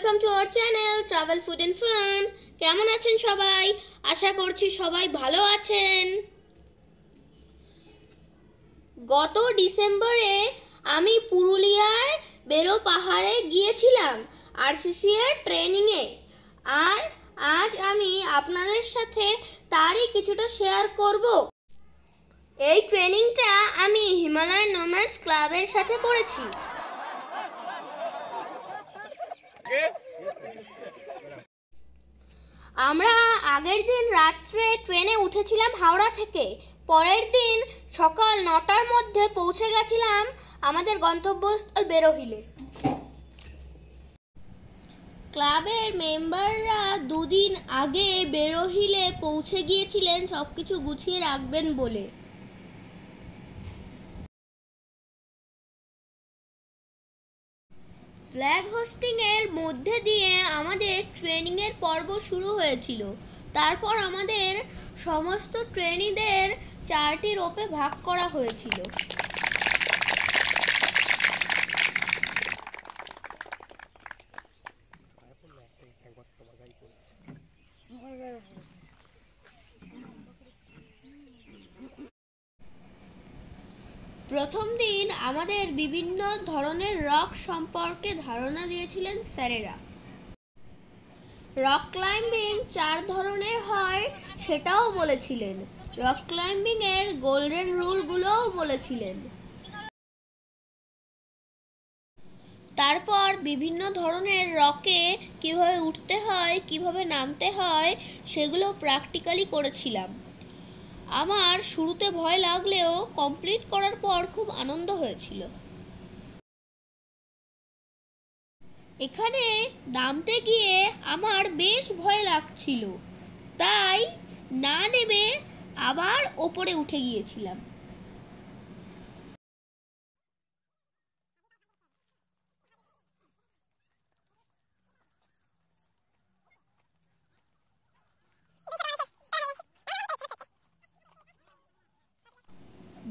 Welcome to our channel travel food and fun. কেমন আছেন সবাই? আশা করছি সবাই ভালো আছেন। গত ডিসেম্বরে আমি পুরুলিয়ায় বেরো পাহাড়ে গিয়েছিলাম আরসিসি এর ট্রেনিংয়ে। আর আজ আমি আপনাদের সাথে তারই কিছুটা শেয়ার করব। এই ট্রেনিংটা আমি হিমালয় নোম্যাডস ক্লাবের সাথে করেছি। আমরা আগের দিন রাত্রে ট্রেনে উঠেছিলাম হাওড়া থেকে। পরের দিন সকাল 9টার মধ্যে পৌঁছে গেছিলাম আমাদের গন্তব্যস্থল বেরোহিলে। ক্লাবের মেম্বাররা দুদিন আগে বেরোহিলে পৌঁছে গিয়েছিলেন সবকিছু গুছিয়ে রাখবেন বলে। ফ্ল্যাগ হোস্টিং এর মধ্যে দিয়ে আমাদের ট্রেনিং এর পর্ব শুরু হয়েছিল। তারপর আমাদের সমস্ত ট্রেনিদের 4টি রোপে ভাগ করা হয়েছিল। প্রথম দিন আমাদের বিভিন্ন ধরনের রক সম্পর্কে ধারণা দিয়েছিলেন স্যারেরা। রক ক্লাইম্বিং 4 ধরনের হয় সেটাও বলেছিলেন। রক ক্লাইম্বিং এর গোল্ডেন রুলগুলোও বলেছিলেন। তারপর বিভিন্ন ধরনের রকে কিভাবে উঠতে হয়, কিভাবে নামতে হয় সেগুলো প্র্যাকটিক্যালি করেছিলাম। আমার শুরুতে ভয় লাগলেও কমপ্লিট করার পর খুব আনন্দ হয়েছিল। এখানে নামতে গিয়ে আমার বেশ ভয় লাগছিল, তাই না নেমে আবার ওপরে উঠে গিয়েছিলাম।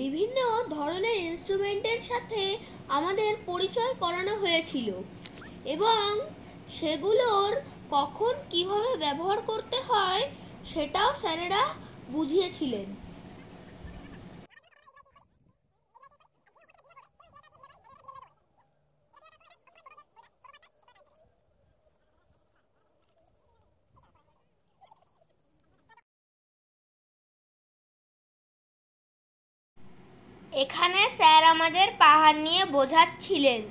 বিভিন্ন ধরনের ইনস্ট্রুমেন্টের সাথে আমাদের পরিচয় করানো হয়েছিল এবং সেগুলোর কখন কিভাবে ব্যবহার করতে হয় সেটাও স্যারেরা বুঝিয়েছিলেন। এখানে স্যার আমাদের পাহাড় নিয়ে বোঝাচ্ছিলেন।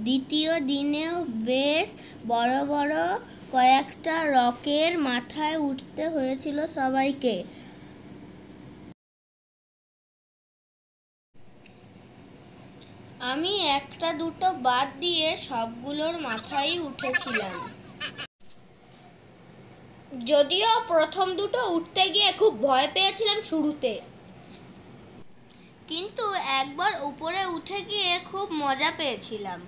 দ্বিতীয় দিনেও বেশ বড় বড় কয়েকটা রকের মাথায় উঠতে হয়েছিল সবাইকে। আমি একটা দুটো বাদ দিয়ে সবগুলোর মাথায় উঠেছিলাম। যদিও প্রথম দুটো উঠতে গিয়ে খুব ভয় পেয়েছিলাম শুরুতে, কিন্তু একবার উপরে উঠে গিয়ে খুব মজা পেয়েছিলাম।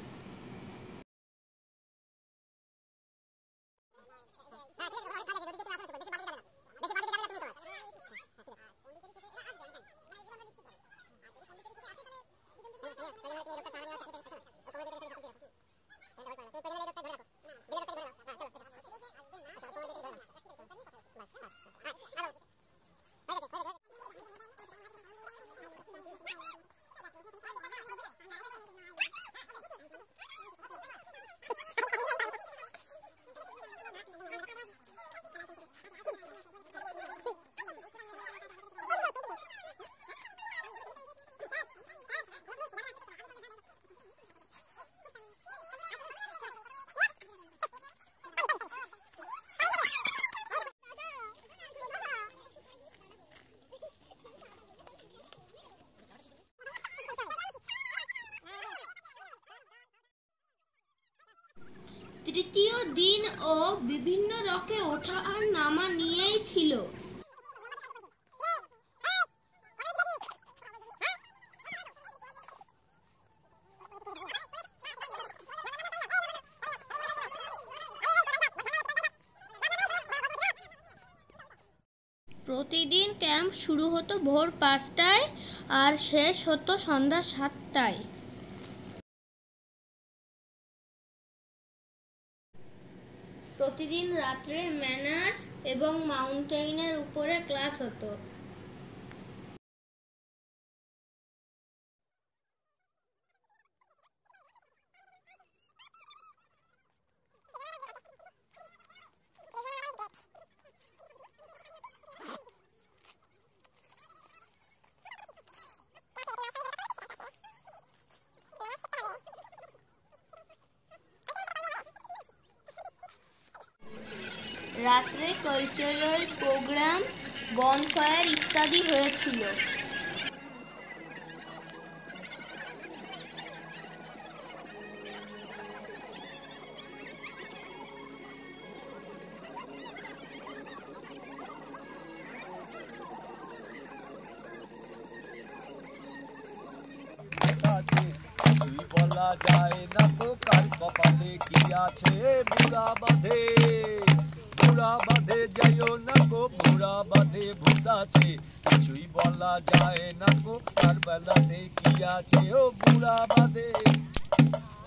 তৃতীয় দিনও বিভিন্ন রকে ওঠা আর নামা নিয়েই ছিল। প্রতিদিন ক্যাম্প শুরু হতো ভোর 5টায় আর শেষ হতো সন্ধ্যা 7টায়। প্রতিদিন রাত্রে ম্যানার্স এবং মাউন্টেইনের উপরে ক্লাস হতো। রাত্রে কালচারাল প্রোগ্রাম, বনফায়ার ইত্যাদি হয়েছিল। বলা যায় না তো কার কপালে কি আছে, বুড়া বাঁধে যাইও না গো, বুড়া বাঁধে ভূত আছে। কিছুই বলা যায় না গো কার বেলাতে কি আছে, ও বুড়া বাঁধে।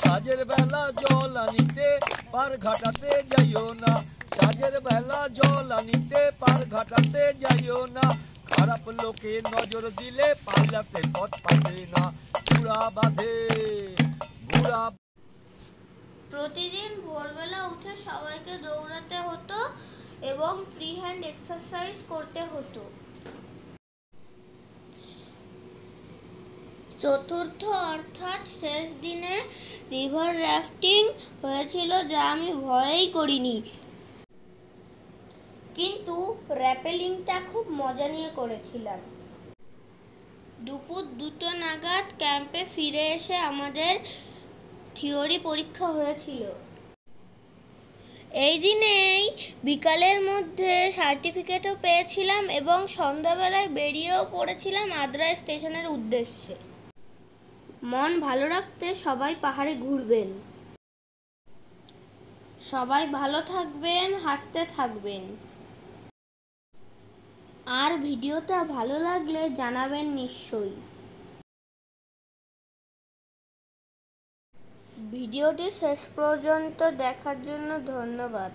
সাজের বেলা জল আনিতে পার ঘাটাতে যাইও না, সাজের বেলা জল আনিতে পার ঘাটাতে যাইও না। খারাপ লোকে নজর দিলে পাল্লাতে পথ পাবে না, বুড়া বাঁধে বুড়া। প্রতিদিন ভোরবেলা উঠে সবাইকে দৌড়াতে হতো এবং ফ্রি হ্যান্ড এক্সারসাইজ করতে হতো। চতুর্থ অর্থাৎ শেষ দিনে রিভার রাফটিং হয়েছিল, যা আমি ভয়েই করিনি, কিন্তু র্যাপেলিংটা খুব মজা নিয়ে করেছিলাম। দুপুর 2টো নাগাদ ক্যাম্পে ফিরে এসে আমাদের থিওরি পরীক্ষা হয়েছিল। এই দিনেই বিকালের মধ্যে সার্টিফিকেটও পেয়েছিলাম এবং সন্ধ্যাবেলায় বেরিয়েও পড়েছিলাম আদ্রা স্টেশনের উদ্দেশ্যে। মন ভালো রাখতে সবাই পাহাড়ে ঘুরবেন। সবাই ভালো থাকবেন, হাসতে থাকবেন। আর ভিডিওটা ভালো লাগলে জানাবেন নিশ্চয়ই। ভিডিওটি শেষ পর্যন্ত দেখার জন্য ধন্যবাদ।